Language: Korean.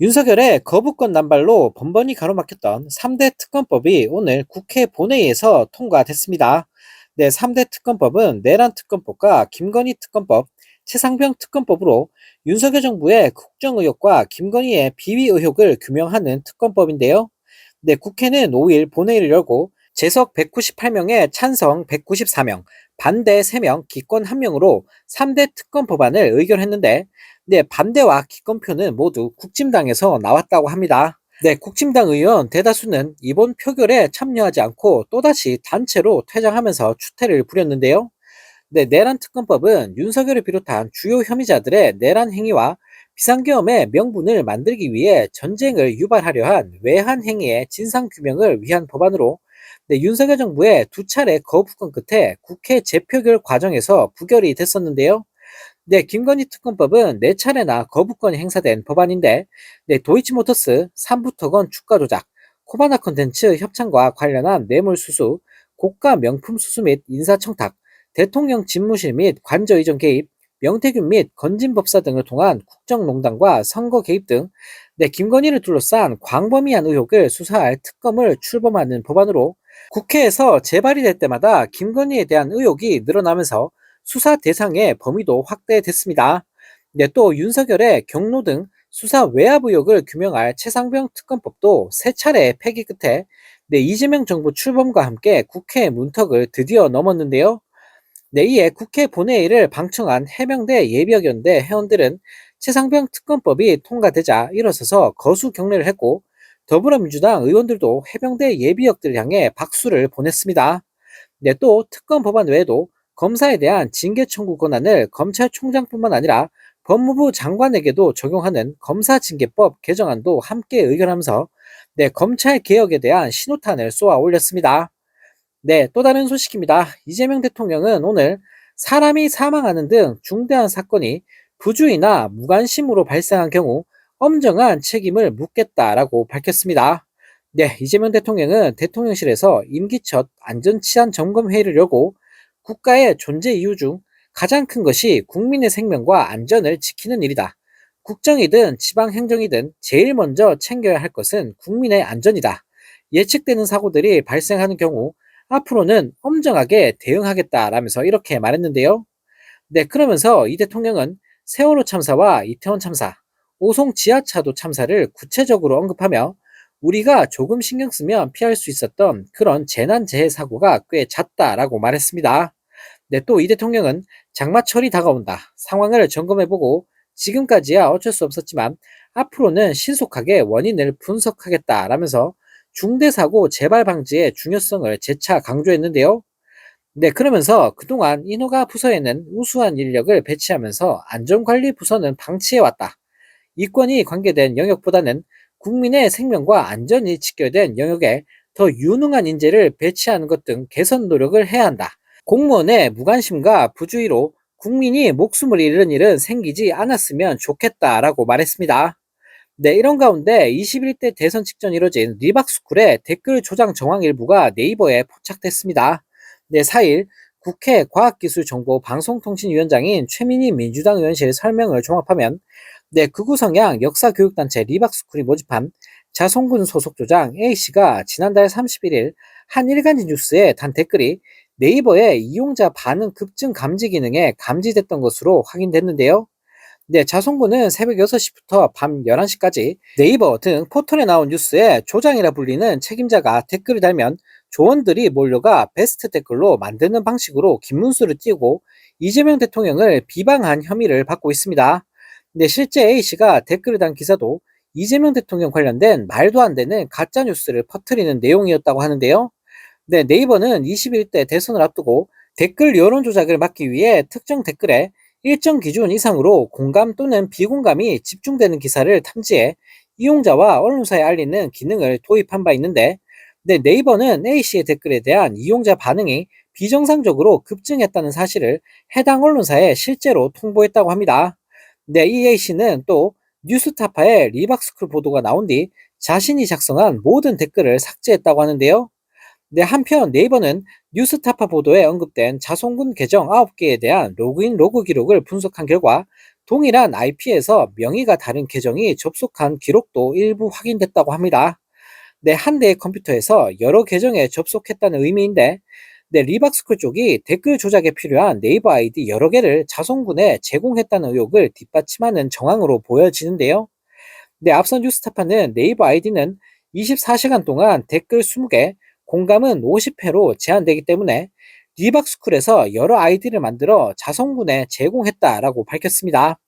윤석열의 거부권 남발로 번번이 가로막혔던 3대 특검법이 오늘 국회 본회의에서 통과됐습니다. 네, 3대 특검법은 내란 특검법과 김건희 특검법, 최상병 특검법으로 윤석열 정부의 국정 의혹과 김건희의 비위 의혹을 규명하는 특검법인데요. 네, 국회는 5일 본회의를 열고 재석 198명에 찬성 194명, 반대 3명, 기권 1명으로 3대 특검 법안을 의결했는데, 네, 반대와 기권표는 모두 국진당에서 나왔다고 합니다. 네, 국진당 의원 대다수는 이번 표결에 참여하지 않고 또다시 단체로 퇴장하면서 추태를 부렸는데요. 네, 내란 특검법은 윤석열을 비롯한 주요 혐의자들의 내란 행위와 비상계엄의 명분을 만들기 위해 전쟁을 유발하려 한 외환 행위의 진상 규명을 위한 법안으로, 네, 윤석열 정부의 두 차례 거부권 끝에 국회 재표결 과정에서 부결이 됐었는데요. 네, 김건희 특검법은 네 차례나 거부권이 행사된 법안인데, 네, 도이치모터스, 삼부토건 주가 조작, 코바나 콘텐츠 협찬과 관련한 뇌물수수, 고가 명품 수수 및 인사청탁, 대통령 집무실 및 관저 이전 개입, 명태균 및 건진법사 등을 통한 국정농단과 선거 개입 등, 네, 김건희를 둘러싼 광범위한 의혹을 수사할 특검을 출범하는 법안으로, 국회에서 재발이 될 때마다 김건희에 대한 의혹이 늘어나면서 수사 대상의 범위도 확대됐습니다. 네, 또 윤석열의 경로 등 수사 외압 의혹을 규명할 최상병 특검법도 세 차례 폐기 끝에, 네, 이재명 정부 출범과 함께 국회 문턱을 드디어 넘었는데요. 네, 이에 국회 본회의를 방청한 해병대 예비역연대 회원들은 최상병 특검법이 통과되자 일어서서 거수 경례를 했고, 더불어민주당 의원들도 해병대 예비역들 향해 박수를 보냈습니다. 네, 또 특검 법안 외에도 검사에 대한 징계 청구 권한을 검찰총장뿐만 아니라 법무부 장관에게도 적용하는 검사징계법 개정안도 함께 의결하면서, 네, 검찰 개혁에 대한 신호탄을 쏘아 올렸습니다. 네, 또 다른 소식입니다. 이재명 대통령은 오늘 사람이 사망하는 등 중대한 사건이 부주의나 무관심으로 발생한 경우 엄정한 책임을 묻겠다라고 밝혔습니다. 네, 이재명 대통령은 대통령실에서 임기 첫 안전치안점검회의를 열고 국가의 존재 이유 중 가장 큰 것이 국민의 생명과 안전을 지키는 일이다. 국정이든 지방행정이든 제일 먼저 챙겨야 할 것은 국민의 안전이다. 예측되는 사고들이 발생하는 경우 앞으로는 엄정하게 대응하겠다라면서 이렇게 말했는데요. 네, 그러면서 이 대통령은 세월호 참사와 이태원 참사, 오송 지하차도 참사를 구체적으로 언급하며 우리가 조금 신경 쓰면 피할 수 있었던 그런 재난재해 사고가 꽤 잦다라고 말했습니다. 네, 또 이 대통령은 장마철이 다가온다. 상황을 점검해보고 지금까지야 어쩔 수 없었지만 앞으로는 신속하게 원인을 분석하겠다라면서 중대사고 재발 방지의 중요성을 재차 강조했는데요. 네, 그러면서 그동안 인허가 부서에는 우수한 인력을 배치하면서 안전관리 부서는 방치해왔다. 이권이 관계된 영역보다는 국민의 생명과 안전이 직결된 영역에 더 유능한 인재를 배치하는 것 등 개선 노력을 해야 한다. 공무원의 무관심과 부주의로 국민이 목숨을 잃은 일은 생기지 않았으면 좋겠다라고 말했습니다. 네, 이런 가운데 21대 대선 직전 이뤄진 리박스쿨의 댓글 조장 정황 일부가 네이버에 포착됐습니다. 네, 4일 국회 과학기술정보방송통신위원장인 최민희 민주당 의원실 설명을 종합하면, 네, 극우 성향 역사교육단체 리박스쿨이 모집한 자송군 소속 조장 A씨가 지난달 31일 한 일간지 뉴스에 단 댓글이 네이버의 이용자 반응 급증 감지 기능에 감지됐던 것으로 확인됐는데요. 네, 자송군은 새벽 6시부터 밤 11시까지 네이버 등 포털에 나온 뉴스에 조장이라 불리는 책임자가 댓글을 달면 조원들이 몰려가 베스트 댓글로 만드는 방식으로 김문수를 띄우고 이재명 대통령을 비방한 혐의를 받고 있습니다. 네, 실제 A씨가 댓글을 단 기사도 이재명 대통령 관련된 말도 안 되는 가짜 뉴스를 퍼뜨리는 내용이었다고 하는데요. 네, 네이버는 21대 대선을 앞두고 댓글 여론 조작을 막기 위해 특정 댓글에 일정 기준 이상으로 공감 또는 비공감이 집중되는 기사를 탐지해 이용자와 언론사에 알리는 기능을 도입한 바 있는데, 네, 네이버는 A씨의 댓글에 대한 이용자 반응이 비정상적으로 급증했다는 사실을 해당 언론사에 실제로 통보했다고 합니다. 네, 이 A씨는 또 뉴스타파의 리박스쿨 보도가 나온 뒤 자신이 작성한 모든 댓글을 삭제했다고 하는데요. 네, 한편 네이버는 뉴스타파 보도에 언급된 자송군 계정 9개에 대한 로그인 로그 기록을 분석한 결과 동일한 IP에서 명의가 다른 계정이 접속한 기록도 일부 확인됐다고 합니다. 내 한 대의 컴퓨터에서 여러 계정에 접속했다는 의미인데, 내 리박스쿨 쪽이 댓글 조작에 필요한 네이버 아이디 여러 개를 자성군에 제공했다는 의혹을 뒷받침하는 정황으로 보여지는데요. 네, 앞선 뉴스타파는 네이버 아이디는 24시간 동안 댓글 20개, 공감은 50회로 제한되기 때문에 리박스쿨에서 여러 아이디를 만들어 자성군에 제공했다라고 밝혔습니다.